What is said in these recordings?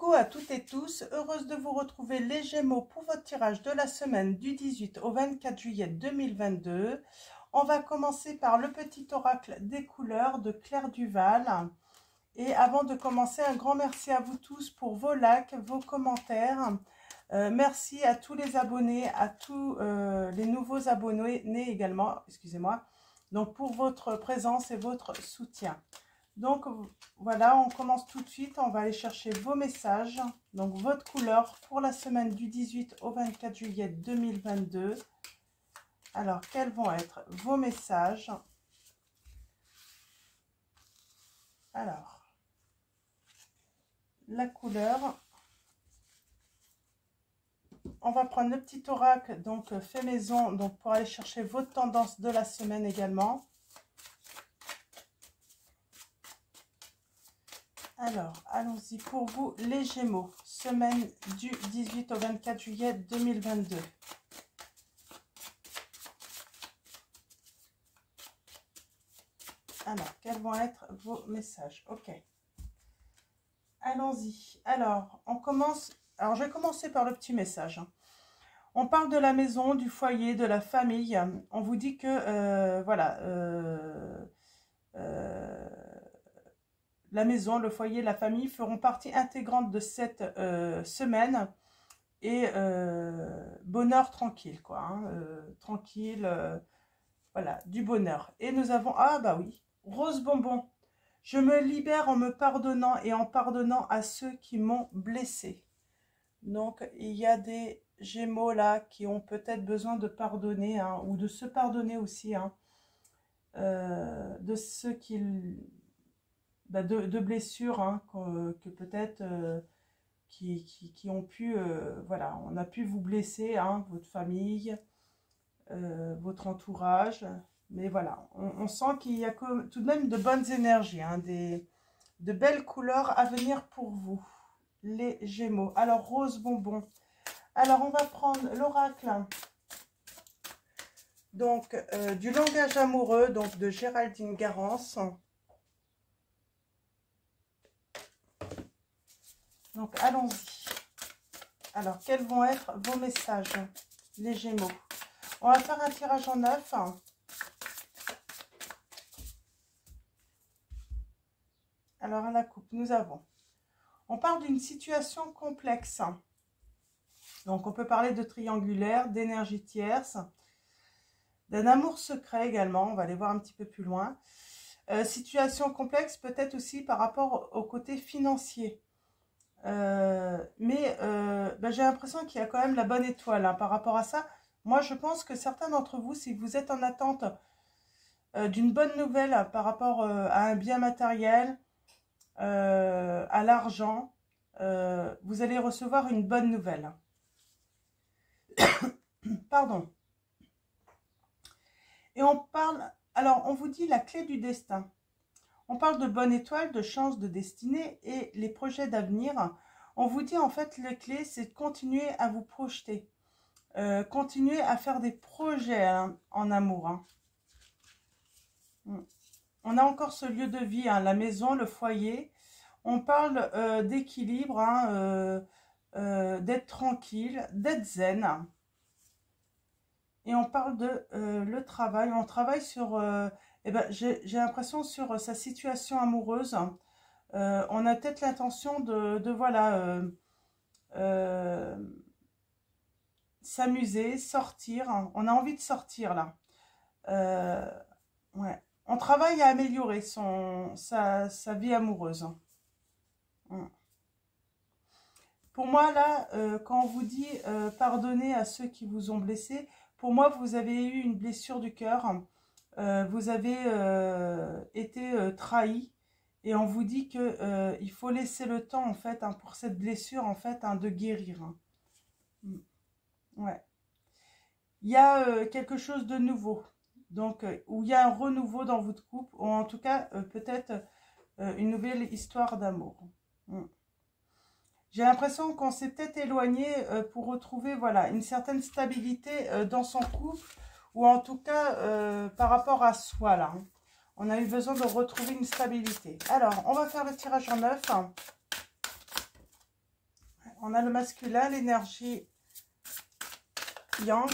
Coucou à toutes et tous, heureuse de vous retrouver les Gémeaux pour votre tirage de la semaine du 18 au 24 juillet 2022. On va commencer par le petit oracle des couleurs de Claire Duval. Et avant de commencer, un grand merci à vous tous pour vos likes, vos commentaires. Merci à tous les abonnés, à tous les nouveaux abonnés également, excusez-moi. Donc pour votre présence et votre soutien. Donc voilà, on commence tout de suite, on va aller chercher vos messages, donc votre couleur pour la semaine du 18 au 24 juillet 2022. Alors, quels vont être vos messages? Alors, la couleur, on va prendre le petit oracle, donc fait maison, donc pour aller chercher votre tendance de la semaine également. Alors, allons-y pour vous, les Gémeaux, semaine du 18 au 24 juillet 2022. Alors, quels vont être vos messages? Ok. Allons-y. Alors, on commence. Alors, je vais commencer par le petit message. On parle de la maison, du foyer, de la famille. On vous dit que, voilà, la maison, le foyer, la famille feront partie intégrante de cette semaine et bonheur tranquille, quoi. Hein, tranquille, voilà, du bonheur. Et nous avons, ah bah oui, rose bonbon. Je me libère en me pardonnant et en pardonnant à ceux qui m'ont blessé. Donc, il y a des Gémeaux là qui ont peut-être besoin de pardonner, hein, ou de se pardonner aussi, hein, de ceux qui... de blessures, hein, que peut-être qui ont pu, voilà, on a pu vous blesser, hein, votre famille, votre entourage, mais voilà, on sent qu'il y a tout de même de bonnes énergies, hein, de belles couleurs à venir pour vous, les Gémeaux. Alors, rose bonbon. Alors, on va prendre l'oracle, donc, du langage amoureux, donc de Géraldine Garance. Donc, allons-y. Alors, quels vont être vos messages, les Gémeaux? On va faire un tirage en 9. Alors, à la coupe, nous avons... On parle d'une situation complexe. Donc, on peut parler de triangulaire, d'énergie tierce, d'un amour secret également. On va aller voir un petit peu plus loin. Situation complexe peut-être aussi par rapport au côté financier. Mais j'ai l'impression qu'il y a quand même la bonne étoile, hein, par rapport à ça. Moi, je pense que certains d'entre vous, si vous êtes en attente d'une bonne nouvelle par rapport à un bien matériel, à l'argent, vous allez recevoir une bonne nouvelle. Pardon. Et on parle... Alors, on vous dit la clé du destin. On parle de bonne étoile, de chance, de destinée et les projets d'avenir. On vous dit en fait, la clé, c'est de continuer à vous projeter. Continuer à faire des projets, hein, en amour. Hein. On a encore ce lieu de vie, hein, la maison, le foyer. On parle d'équilibre, hein, d'être tranquille, d'être zen. Et on parle de le travail. On travaille sur... j'ai l'impression sur sa situation amoureuse. On a peut-être l'intention de voilà, s'amuser, sortir. On a envie de sortir là. Ouais. On travaille à améliorer sa vie amoureuse. Pour moi là, quand on vous dit pardonnez à ceux qui vous ont blessé, pour moi vous avez eu une blessure du cœur. Vous avez été trahi. Et on vous dit que il faut laisser le temps, en fait, hein, pour cette blessure, en fait, hein, de guérir. Hein. Ouais. Il y a quelque chose de nouveau. Donc, où il y a un renouveau dans votre couple, ou en tout cas, peut-être une nouvelle histoire d'amour. J'ai l'impression qu'on s'est peut-être éloigné pour retrouver, voilà, une certaine stabilité dans son couple, ou en tout cas, par rapport à soi, là. Hein. On a eu besoin de retrouver une stabilité. Alors, on va faire le tirage en 9. On a le masculin, l'énergie yang.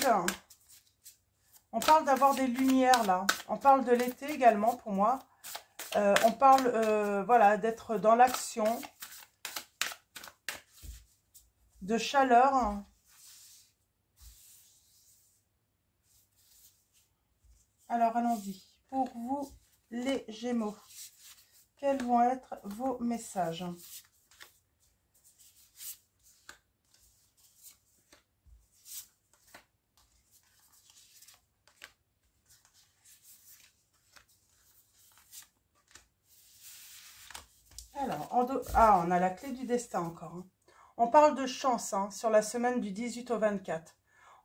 On parle d'avoir des lumières là. On parle de l'été également pour moi. On parle voilà, d'être dans l'action, de chaleur. Alors allons-y. Pour vous les Gémeaux, quels vont être vos messages? Alors, on a la clé du destin encore. Hein. On parle de chance hein, sur la semaine du 18 au 24.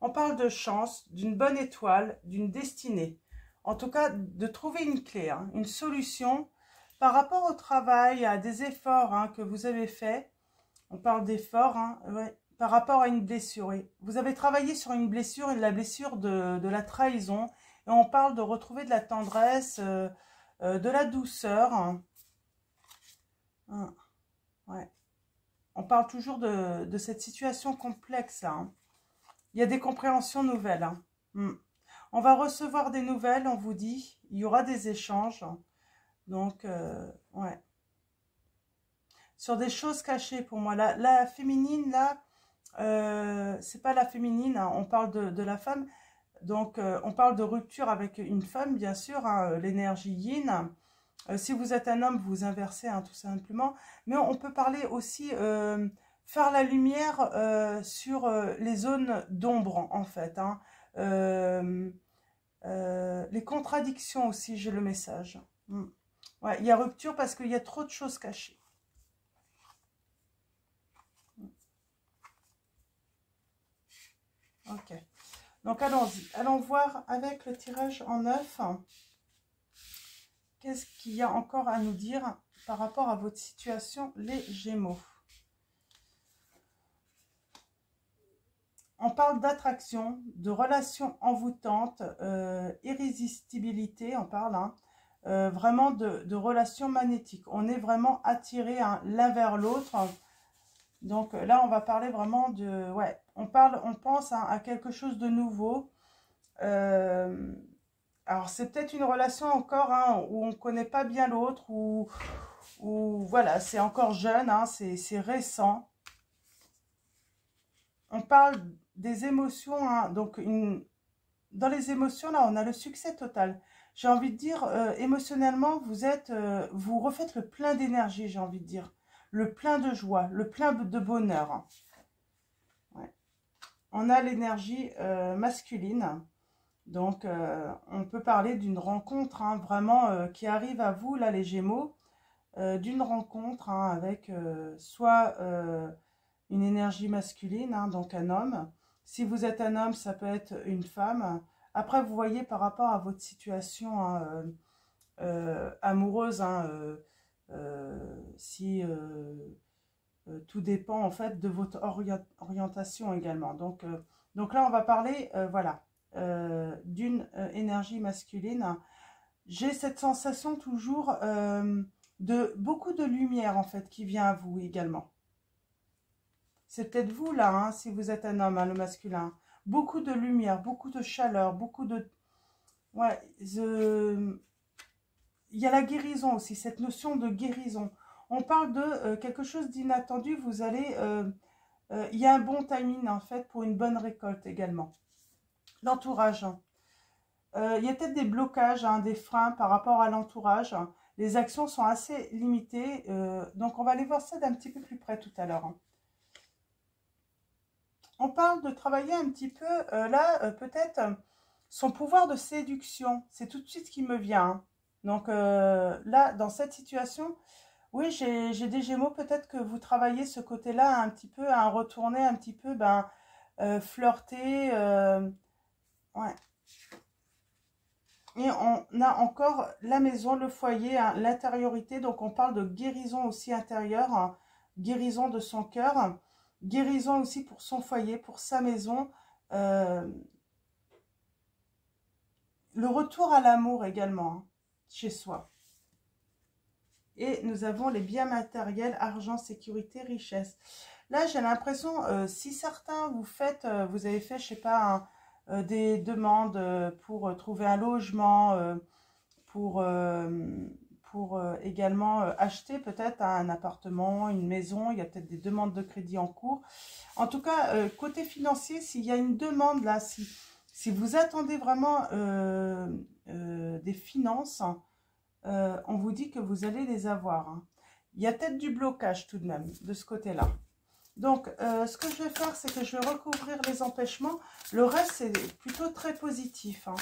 On parle de chance, d'une bonne étoile, d'une destinée. En tout cas, de trouver une clé, hein, une solution par rapport au travail, à des efforts hein, que vous avez faits. On parle d'efforts, hein, ouais, par rapport à une blessure. Oui. Vous avez travaillé sur une blessure, la blessure de la trahison. Et on parle de retrouver de la tendresse, de la douceur. Hein. Ouais. On parle toujours de cette situation complexe. Hein. Il y a des compréhensions nouvelles. Hein. On va recevoir des nouvelles, on vous dit. Il y aura des échanges. Donc, ouais. Sur des choses cachées pour moi. La féminine, là, c'est pas la féminine. Hein. On parle de la femme. Donc, on parle de rupture avec une femme, bien sûr. Hein, l'énergie yin. Si vous êtes un homme, vous inversez hein, tout simplement. Mais on peut parler aussi, faire la lumière sur les zones d'ombre, en fait. Hein. Les contradictions aussi, j'ai le message. Ouais, il y a rupture parce qu'il y a trop de choses cachées. Ok. Donc, allons-y. Allons voir avec le tirage en 9. Qu'est-ce qu'il y a encore à nous dire par rapport à votre situation, les Gémeaux? On parle d'attraction, de relations envoûtantes, irrésistibilité, on parle, hein, vraiment de relations magnétiques. On est vraiment attirés hein, l'un vers l'autre. Donc là, on va parler vraiment de... Ouais, on pense hein, à quelque chose de nouveau. Alors, c'est peut-être une relation encore hein, où on ne connaît pas bien l'autre, ou voilà, c'est encore jeune, hein, c'est récent. On parle des émotions, hein, donc dans les émotions, là, on a le succès total. J'ai envie de dire, émotionnellement, vous refaites le plein d'énergie, j'ai envie de dire. Le plein de joie, le plein de bonheur. Ouais. On a l'énergie masculine. Donc, on peut parler d'une rencontre hein, vraiment qui arrive à vous, là, les Gémeaux. D'une rencontre hein, avec soit une énergie masculine, hein, donc un homme. Si vous êtes un homme, ça peut être une femme. Après, vous voyez par rapport à votre situation hein, amoureuse, hein, si tout dépend en fait de votre orientation également. Donc là, on va parler, voilà, d'une énergie masculine. J'ai cette sensation toujours de beaucoup de lumière en fait qui vient à vous également. C'est peut-être vous là, hein, si vous êtes un homme, hein, le masculin. Beaucoup de lumière, beaucoup de chaleur, beaucoup de... Ouais, il y a la guérison aussi, cette notion de guérison. On parle de quelque chose d'inattendu, vous allez... il y a un bon timing en fait pour une bonne récolte également. L'entourage. Il y a peut-être des blocages, hein, des freins par rapport à l'entourage. Les actions sont assez limitées, donc on va aller voir ça d'un petit peu plus près tout à l'heure. Hein. On parle de travailler un petit peu, là, peut-être, son pouvoir de séduction. C'est tout de suite ce qui me vient. Hein. Donc là, dans cette situation, oui, j'ai des Gémeaux. Peut-être que vous travaillez ce côté-là un petit peu, à retourner un petit peu, ben, flirter. Ouais. Et on a encore la maison, le foyer, hein, l'intériorité. Donc, on parle de guérison aussi intérieure, hein, guérison de son cœur, guérison aussi pour son foyer, pour sa maison. Le retour à l'amour également, hein, chez soi. Et nous avons les biens matériels, argent, sécurité, richesse. Là, j'ai l'impression, si certains vous avez fait, je sais pas, des demandes pour trouver un logement, pour, également acheter peut-être un appartement, une maison, il y a peut-être des demandes de crédit en cours. En tout cas, côté financier, s'il y a une demande là, si vous attendez vraiment des finances, on vous dit que vous allez les avoir, hein. Il y a peut-être du blocage tout de même de ce côté-là. Donc, ce que je vais faire, c'est que je vais recouvrir les empêchements. Le reste, c'est plutôt très positif, hein.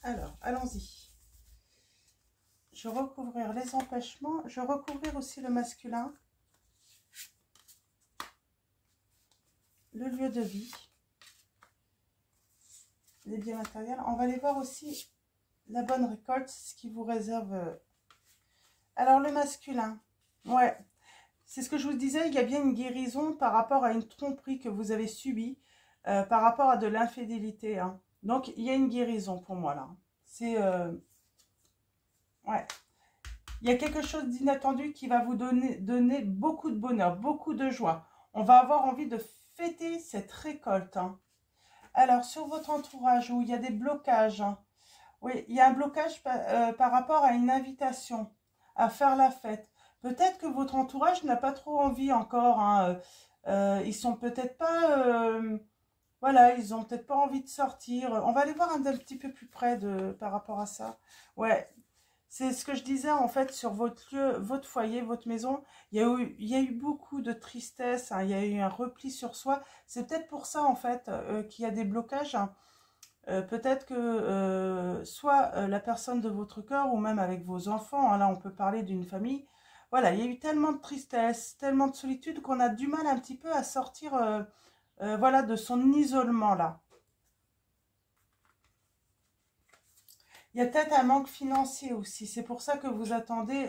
Alors, allons-y. Je vais recouvrir les empêchements. Je vais recouvrir aussi le masculin. Le lieu de vie. Les biens matériels. On va aller voir aussi la bonne récolte, ce qui vous réserve. Alors, le masculin. Ouais. C'est ce que je vous disais, il y a bien une guérison par rapport à une tromperie que vous avez subie, par rapport à de l'infidélité, hein. Donc, il y a une guérison pour moi, là. C'est... ouais. Il y a quelque chose d'inattendu qui va vous donner beaucoup de bonheur, beaucoup de joie. On va avoir envie de fêter cette récolte, hein. Alors, sur votre entourage, où il y a des blocages, hein. Oui, il y a un blocage par rapport à une invitation à faire la fête. Peut-être que votre entourage n'a pas trop envie encore, hein. Ils sont peut-être pas... voilà, ils ont peut-être pas envie de sortir. On va aller voir un petit peu plus près par rapport à ça. Ouais, c'est ce que je disais en fait sur votre lieu, votre foyer, votre maison. Il y a eu beaucoup de tristesse, hein. Il y a eu un repli sur soi. C'est peut-être pour ça en fait qu'il y a des blocages, hein. Peut-être que soit la personne de votre cœur ou même avec vos enfants, hein, là on peut parler d'une famille, voilà, il y a eu tellement de tristesse, tellement de solitude qu'on a du mal un petit peu à sortir voilà, de son isolement là. Il y a peut-être un manque financier aussi, c'est pour ça que vous attendez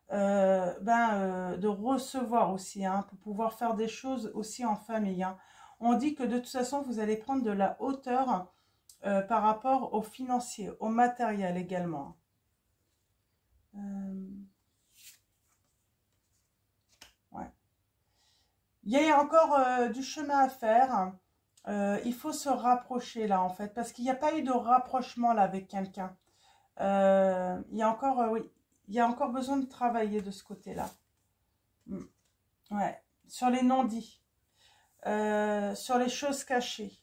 de recevoir aussi, hein, pour pouvoir faire des choses aussi en famille, hein. On dit que de toute façon vous allez prendre de la hauteur par rapport au financier, au matériel également. Ouais. Il y a encore du chemin à faire. Il faut se rapprocher là en fait, parce qu'il n'y a pas eu de rapprochement là avec quelqu'un. Il y a encore, oui, il y a encore besoin de travailler de ce côté-là. Ouais. Sur les non-dits, sur les choses cachées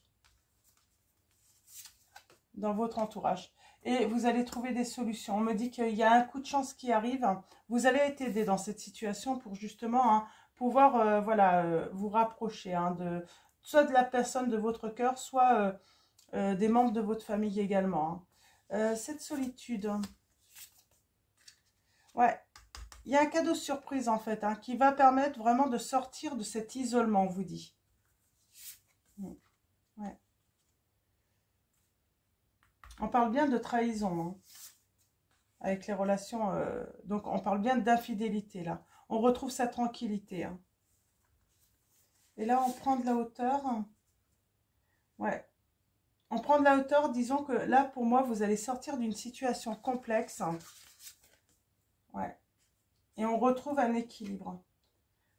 dans votre entourage. Et vous allez trouver des solutions. On me dit qu'il y a un coup de chance qui arrive. Vous allez être aidé dans cette situation pour justement, hein, pouvoir voilà, vous rapprocher, hein, soit de la personne de votre cœur, soit des membres de votre famille également, hein. Cette solitude. Ouais. Il y a un cadeau surprise en fait, hein, qui va permettre vraiment de sortir de cet isolement, on vous dit. Ouais. On parle bien de trahison, hein, avec les relations. Donc, on parle bien d'infidélité, là. On retrouve sa tranquillité, hein. Et là, on prend de la hauteur. Ouais. On prend de la hauteur, disons que là, pour moi, vous allez sortir d'une situation complexe. Ouais. Et on retrouve un équilibre.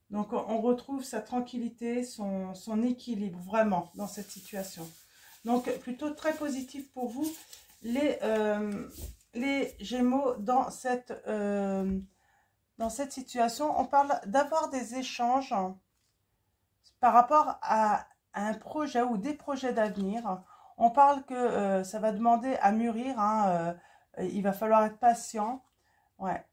Donc, on retrouve sa tranquillité, son équilibre, vraiment, dans cette situation. Donc, plutôt très positif pour vous, les Gémeaux, dans cette situation. On parle d'avoir des échanges par rapport à un projet ou des projets d'avenir. On parle que ça va demander à mûrir, hein, il va falloir être patient. Ouais.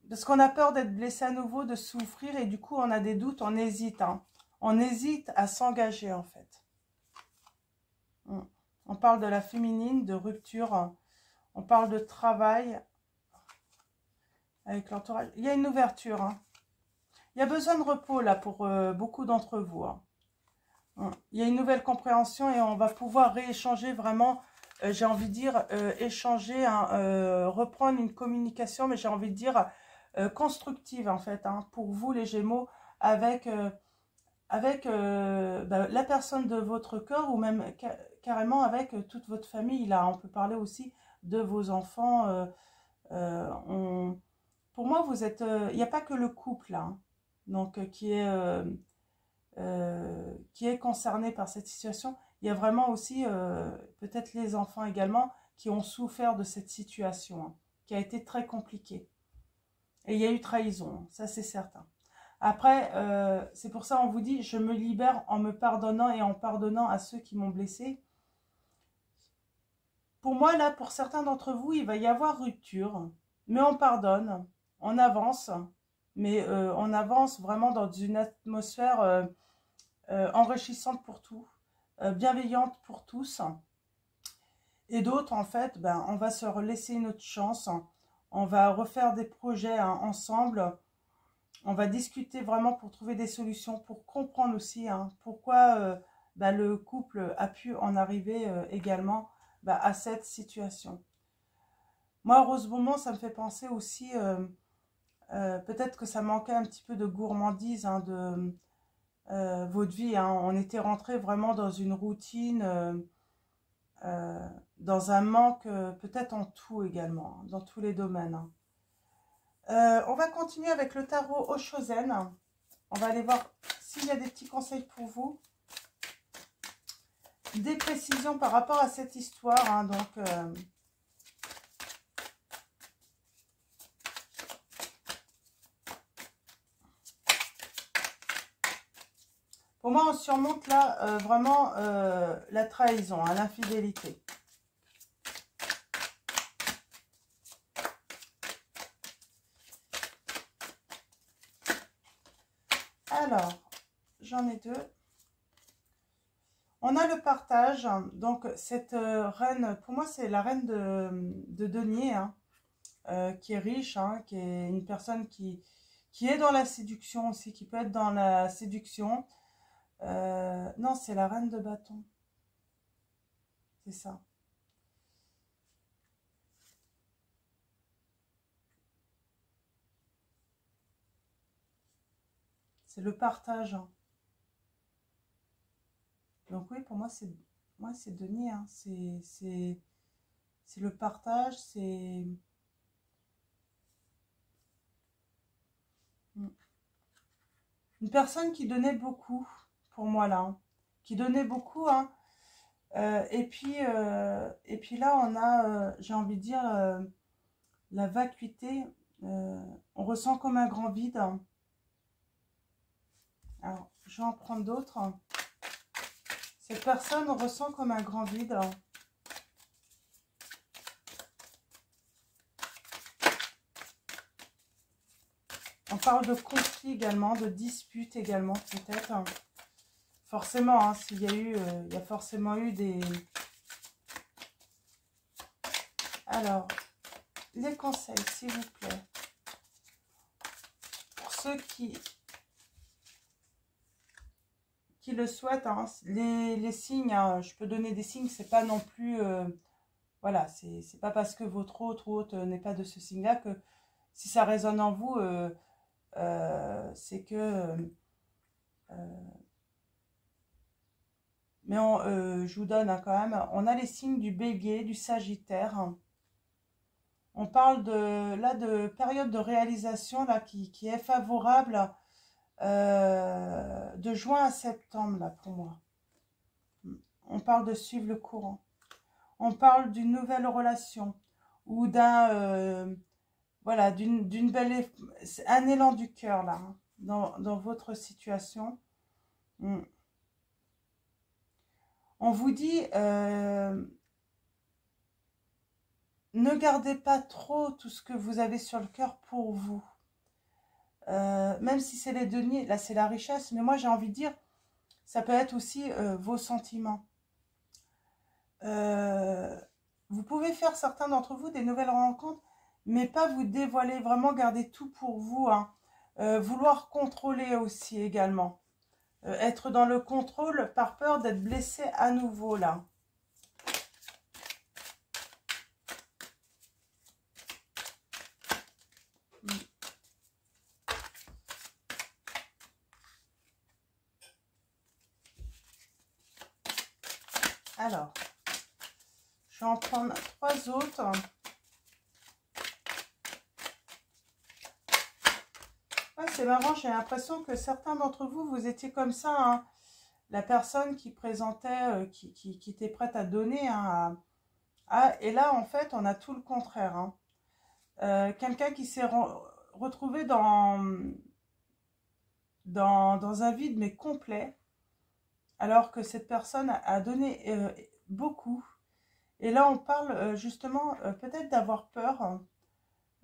Parce qu'on a peur d'être blessé à nouveau, de souffrir, et du coup, on a des doutes, on hésite, hein. On hésite à s'engager, en fait. On parle de la féminine, de rupture. On parle de travail avec l'entourage. Il y a une ouverture, hein. Il y a besoin de repos, là, pour beaucoup d'entre vous, hein. Il y a une nouvelle compréhension et on va pouvoir rééchanger vraiment, j'ai envie de dire, échanger, hein, reprendre une communication, mais j'ai envie de dire constructive, en fait, hein, pour vous, les Gémeaux, avec la personne de votre cœur ou même carrément avec toute votre famille. Là, on peut parler aussi de vos enfants. Pour moi, vous êtes... Il n'y a pas que le couple, là, hein, donc, qui est concerné par cette situation. Il y a vraiment aussi, peut-être les enfants également, qui ont souffert de cette situation, hein, qui a été très compliquée. Et il y a eu trahison, hein, ça c'est certain. Après, c'est pour ça on vous dit, je me libère en me pardonnant et en pardonnant à ceux qui m'ont blessé. Pour moi, là, pour certains d'entre vous, il va y avoir rupture, mais on pardonne, on avance, mais on avance vraiment dans une atmosphère enrichissante pour tout, bienveillante pour tous. Et d'autres, en fait, ben, on va se laisser une autre chance, on va refaire des projets, hein, ensemble. On va discuter vraiment pour trouver des solutions, pour comprendre aussi, hein, pourquoi bah, le couple a pu en arriver également bah, à cette situation. Moi, Rosemont, ça me fait penser aussi, peut-être que ça manquait un petit peu de gourmandise, hein, de votre vie, hein. On était rentré vraiment dans une routine, dans un manque, peut-être en tout également, hein, dans tous les domaines, hein. On va continuer avec le tarot Oshozen. On va aller voir s'il y a des petits conseils pour vous. Des précisions par rapport à cette histoire, hein, donc, pour moi, on surmonte là vraiment la trahison, hein, l'infidélité. Alors, j'en ai deux. On a le partage, donc cette reine, pour moi c'est la reine de denier, hein, qui est riche, hein, qui est une personne qui est dans la séduction aussi, qui peut être dans la séduction. Non, c'est la reine de bâton. C'est ça. C'est le partage, hein. Donc oui, pour moi, c'est denier, hein. C'est le partage, c'est... Une personne qui donnait beaucoup, pour moi, là, hein. Qui donnait beaucoup, hein. Et puis là, on a, j'ai envie de dire, la vacuité. On ressent comme un grand vide, hein. Alors, je vais en prendre d'autres. Cette personne ressent comme un grand vide, hein. On parle de conflit également, de dispute également, peut-être, hein. Forcément, hein, s'il y a eu, il y a forcément eu des... Alors, les conseils, s'il vous plaît. Pour ceux qui le souhaitent, hein, les signes, hein, je peux donner des signes, c'est pas non plus... voilà, c'est pas parce que votre hôte ou hôte n'est pas de ce signe-là que si ça résonne en vous, c'est que... mais je vous donne, hein, quand même, on a les signes du Bélier, du Sagittaire, hein. On parle là de période de réalisation là, qui est favorable de juin à septembre là, pour moi. On parle de suivre le courant. On parle d'une nouvelle relation ou d'un... voilà, d'une belle... un élan du cœur là, hein, dans votre situation. On vous dit... ne gardez pas trop tout ce que vous avez sur le cœur pour vous. Même si c'est les deniers, là c'est la richesse, mais moi j'ai envie de dire, ça peut être aussi vos sentiments. Vous pouvez faire, certains d'entre vous, des nouvelles rencontres, mais pas vous dévoiler, vraiment garder tout pour vous, hein. Vouloir contrôler aussi également. Être dans le contrôle par peur d'être blessé à nouveau là. Alors, je vais en prendre 3 autres. Ouais, c'est marrant, j'ai l'impression que certains d'entre vous, vous étiez comme ça, hein. La personne qui présentait, qui était prête à donner, hein, et là, en fait, on a tout le contraire, hein. Quelqu'un qui s'est retrouvé dans un vide, mais complet, alors que cette personne a donné beaucoup. Et là, on parle justement peut-être d'avoir peur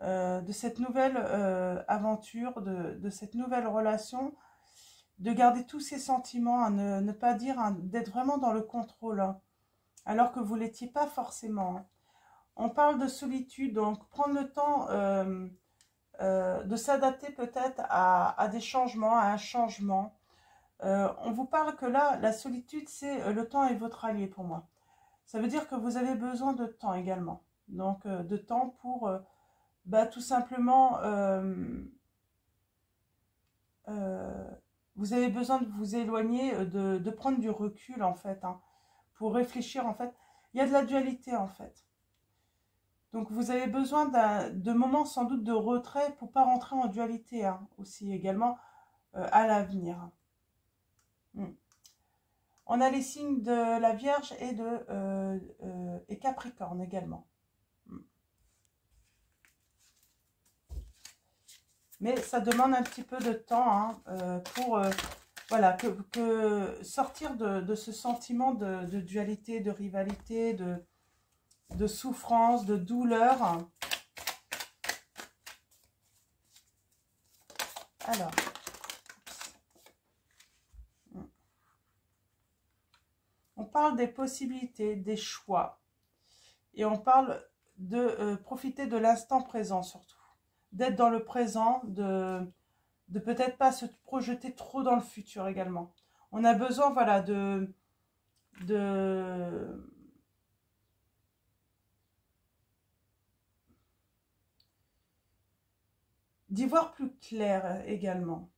de cette nouvelle aventure, de cette nouvelle relation, de garder tous ses sentiments, à ne pas dire, hein, d'être vraiment dans le contrôle, hein, alors que vous ne l'étiez pas forcément, hein. On parle de solitude, donc prendre le temps de s'adapter peut-être à des changements, à un changement. On vous parle que là, la solitude, c'est le temps est votre allié pour moi. Ça veut dire que vous avez besoin de temps également. Donc, de temps pour tout simplement, vous avez besoin de vous éloigner, de prendre du recul en fait, hein, pour réfléchir en fait. Il y a de la dualité en fait. Donc, vous avez besoin de moments sans doute de retrait pour ne pas rentrer en dualité, hein, aussi également à l'avenir. On a les signes de la Vierge et Capricorne également. Mais ça demande un petit peu de temps, hein, pour voilà, que sortir de ce sentiment de dualité, de rivalité, de souffrance, de douleur. Alors, on parle des possibilités, des choix. Et on parle de profiter de l'instant présent surtout. D'être dans le présent, de peut-être pas se projeter trop dans le futur également. On a besoin, voilà, d'y voir plus clair également.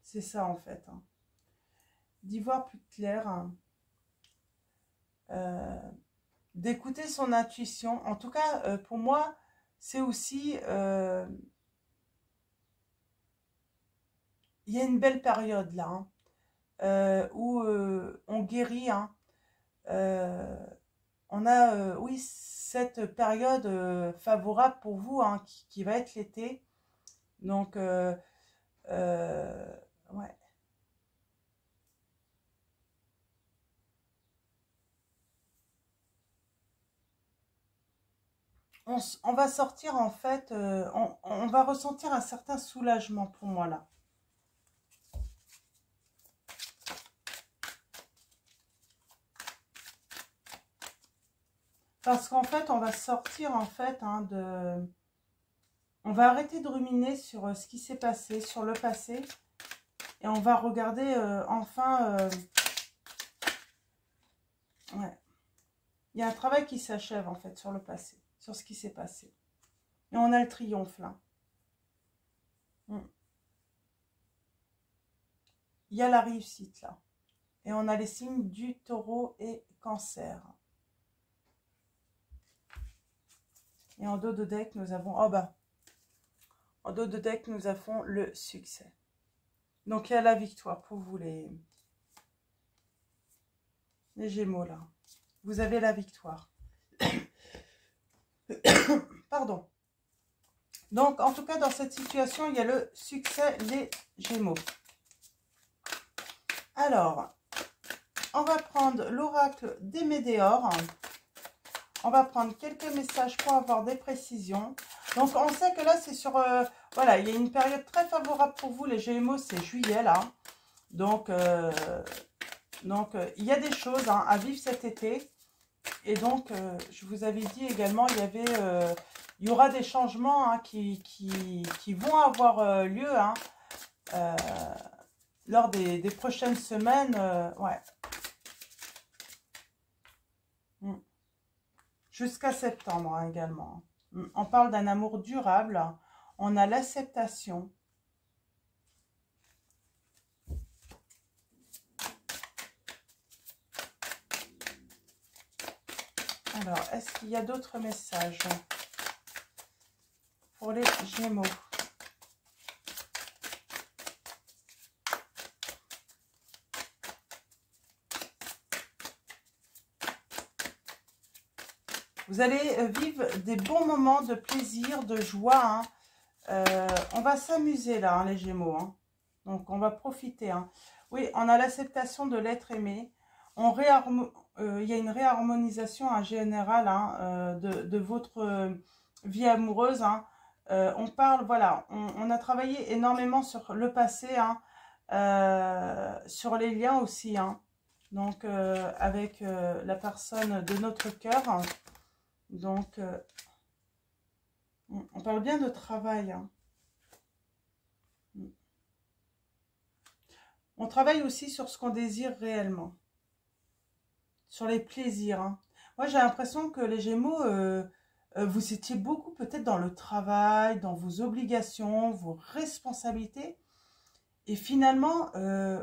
C'est ça en fait, hein. D'y voir plus clair, hein. D'écouter son intuition. En tout cas, pour moi, c'est aussi... il y a une belle période là, hein, où on guérit, hein. On a, oui, cette période favorable pour vous, hein, qui va être l'été. Donc, ouais. On va sortir, en fait, on va ressentir un certain soulagement pour moi, là. Parce qu'en fait, on va sortir, en fait, hein, on va arrêter de ruminer sur ce qui s'est passé, sur le passé. Et on va regarder, enfin... ouais. Il y a un travail qui s'achève, en fait, sur le passé, sur ce qui s'est passé. Et on a le triomphe, là. Il y a la réussite, là. Et on a les signes du Taureau et Cancer. Et en dos de deck, nous avons... Oh bah, en dos de deck, nous avons le succès. Donc, il y a la victoire pour vous, les Gémeaux, là. Vous avez la victoire. Pardon. Donc, en tout cas, dans cette situation, il y a le succès, les Gémeaux. Alors, on va prendre l'oracle des Météores. On va prendre quelques messages pour avoir des précisions. Donc, on sait que là, c'est sur... voilà, il y a une période très favorable pour vous, les Gémeaux, c'est juillet, là. Donc, il y a des choses, hein, à vivre cet été. Et donc, je vous avais dit également, il y aura des changements, hein, qui vont avoir lieu, hein, lors des prochaines semaines. Ouais. Jusqu'à septembre, hein, également. On parle d'un amour durable. On a l'acceptation. Alors, Alors, est-ce qu'il y a d'autres messages pour les Gémeaux? Vous allez vivre des bons moments de plaisir, de joie. Hein. On va s'amuser là, hein, les Gémeaux. Hein. Donc, on va profiter. Hein. Oui, on a l'acceptation de l'être aimé. Il y a une réharmonisation en général hein, de votre vie amoureuse. Hein. On parle, voilà, on a travaillé énormément sur le passé, hein, sur les liens aussi. Hein. Donc, avec la personne de notre cœur. Hein. Donc, on parle bien de travail. Hein. On travaille aussi sur ce qu'on désire réellement. Sur les plaisirs. Hein. Moi, j'ai l'impression que les Gémeaux, vous étiez beaucoup peut-être dans le travail, dans vos obligations, vos responsabilités. Et finalement,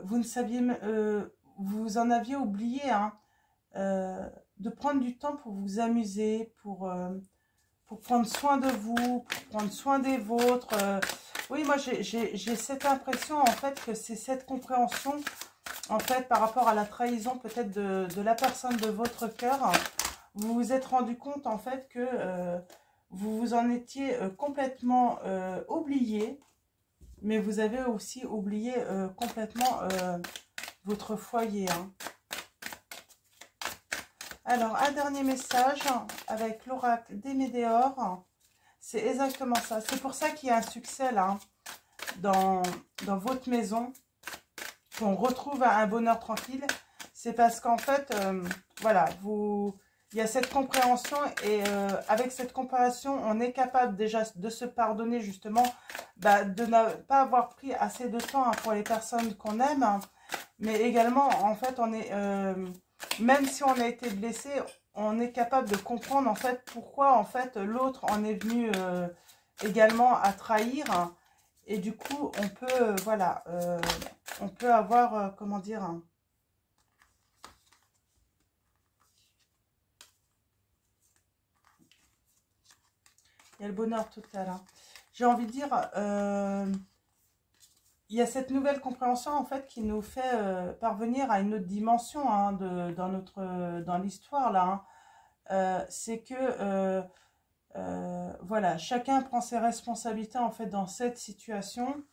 vous ne saviez, vous en aviez oublié hein, de prendre du temps pour vous amuser, pour prendre soin de vous, pour prendre soin des vôtres. Oui, moi, j'ai cette impression, en fait, que c'est cette compréhension, en fait, par rapport à la trahison, peut-être, de la personne de votre cœur. Vous vous êtes rendu compte, en fait, que vous vous en étiez complètement oublié, mais vous avez aussi oublié complètement votre foyer. Hein. Alors, un dernier message avec l'oracle des Médéors. C'est exactement ça. C'est pour ça qu'il y a un succès là, dans votre maison, qu'on retrouve un bonheur tranquille. C'est parce qu'en fait, voilà, il y a cette compréhension et avec cette compréhension, on est capable déjà de se pardonner justement de ne pas avoir pris assez de temps hein, pour les personnes qu'on aime. Hein, mais également, en fait, on est... même si on a été blessé, on est capable de comprendre en fait pourquoi en fait l'autre en est venu également à trahir. Et du coup, on peut, voilà, on peut avoir, comment dire, il y a le bonheur total. Hein. J'ai envie de dire, il y a cette nouvelle compréhension en fait qui nous fait parvenir à une autre dimension hein, dans l'histoire là. Hein. C'est que voilà, chacun prend ses responsabilités en fait dans cette situation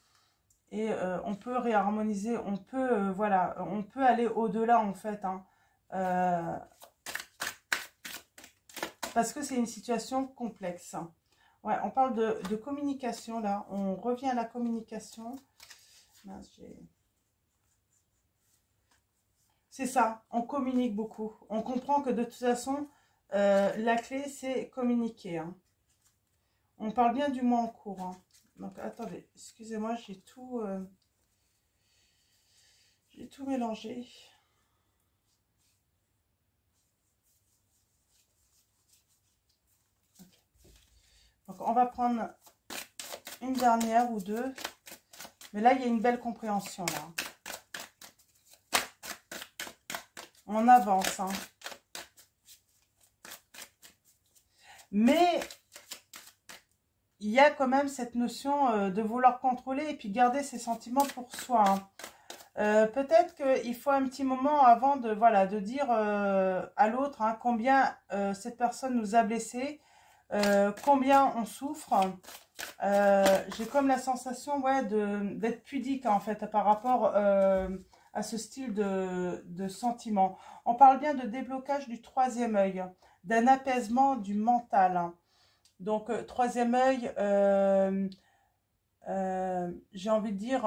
et on peut réharmoniser, on peut voilà, on peut aller au-delà en fait. Hein. Parce que c'est une situation complexe. Ouais, on parle de communication là. On revient à la communication. C'est ça, on communique beaucoup. On comprend que de toute façon, la clé, c'est communiquer. Hein. On parle bien du mois en cours. Hein. Donc, attendez, excusez-moi, j'ai tout mélangé. Okay. Donc, on va prendre une dernière ou deux. Mais là, il y a une belle compréhension, là. On avance, hein. Mais il y a quand même cette notion de vouloir contrôler et puis garder ses sentiments pour soi. Hein. Peut-être qu'il faut un petit moment avant de, voilà, de dire à l'autre hein, combien cette personne nous a blessés, combien on souffre. J'ai comme la sensation ouais, d'être pudique en fait par rapport à ce style de sentiment. On parle bien de déblocage du troisième œil, d'un apaisement du mental. Hein. Donc, troisième œil, j'ai envie de dire,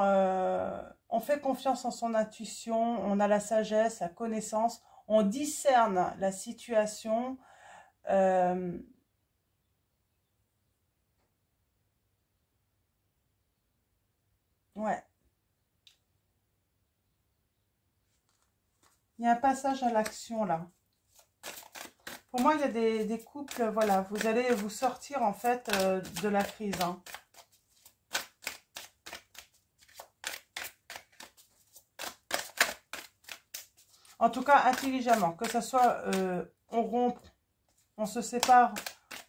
on fait confiance en son intuition, on a la sagesse, la connaissance, on discerne la situation. Ouais. Il y a un passage à l'action là. Pour moi, il y a des couples, voilà, vous allez vous sortir en fait de la crise. Hein. En tout cas, intelligemment, que ce soit on rompt on se sépare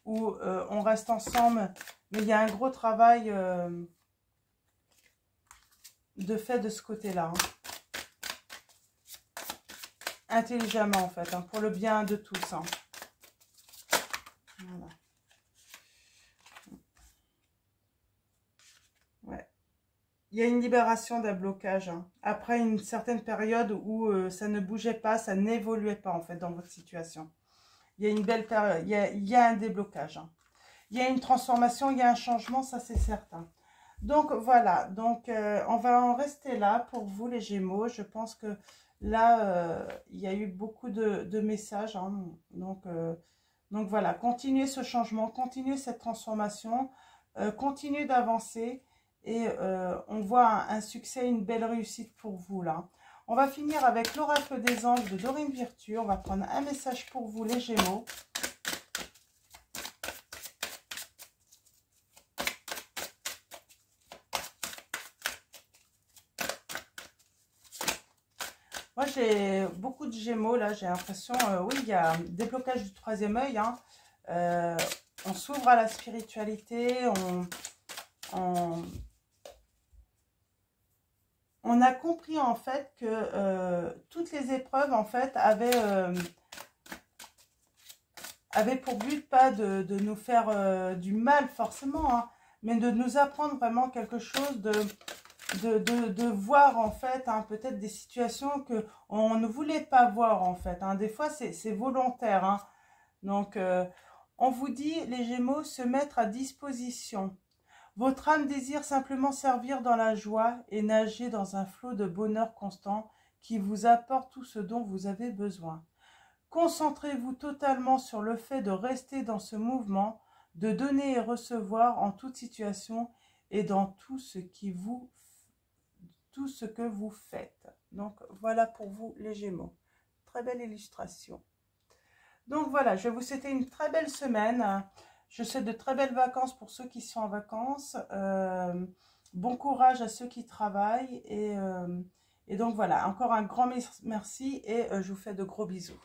ou on reste ensemble, mais il y a un gros travail de fait de ce côté-là. Hein. Intelligemment, en fait, hein, pour le bien de tous. Hein. Voilà. Ouais. Il y a une libération d'un blocage. Hein. Après une certaine période où ça ne bougeait pas, ça n'évoluait pas, en fait, dans votre situation. Il y a une belle période, il y a un déblocage. Hein. Il y a une transformation, il y a un changement, ça c'est certain. Donc voilà, donc on va en rester là pour vous les Gémeaux. Je pense que là, il y a eu beaucoup de messages. Hein. Donc voilà, continuez ce changement, continuez cette transformation, continuez d'avancer et on voit un succès, une belle réussite pour vous là. On va finir avec l'oracle des anges de Dorine Virtue. On va prendre un message pour vous les Gémeaux. Moi, j'ai beaucoup de Gémeaux, là, j'ai l'impression, oui, il y a des blocages du troisième œil, hein. On s'ouvre à la spiritualité, on a compris, en fait, que toutes les épreuves, en fait, avaient pour but, pas de nous faire du mal, forcément, hein, mais de nous apprendre vraiment quelque chose de voir en fait hein, peut-être des situations que on ne voulait pas voir en fait. Hein. Des fois c'est volontaire. Hein. Donc on vous dit les Gémeaux se mettre à disposition. Votre âme désire simplement servir dans la joie et nager dans un flot de bonheur constant qui vous apporte tout ce dont vous avez besoin. Concentrez-vous totalement sur le fait de rester dans ce mouvement, de donner et recevoir en toute situation et dans tout ce que vous faites. Donc, voilà pour vous, les Gémeaux. Très belle illustration. Donc, voilà, je vais vous souhaiter une très belle semaine. Je souhaite de très belles vacances pour ceux qui sont en vacances. Bon courage à ceux qui travaillent. Et donc, voilà, encore un grand merci et je vous fais de gros bisous.